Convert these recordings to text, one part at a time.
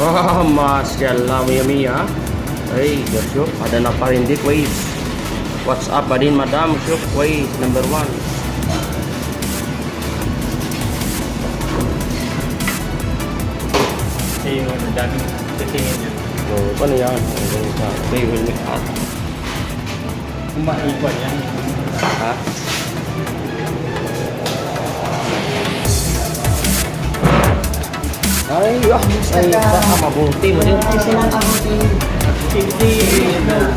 Oh, mashallah, Mia Mia. Hey, Syuk, ada na pa rin di quiz. What's up ba din, Madam Syuk? Quiz number 1. Yung daming titingin yun. Oh, paano yan? They will make hot. Umaikot yan. Ha? Ay, baka mabuti mo din.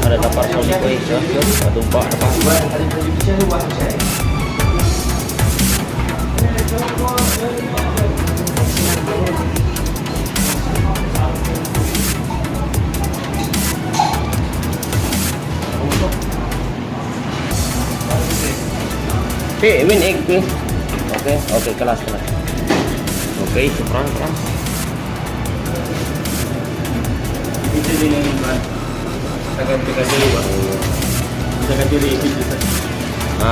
Ada dapat solid quiz, ya. Adumpa apa? Win egg. Oke, kelas. Oke, syukran. Itu din yung iba. Sagad ka dili ba? Sagad dili isip dito. Ha?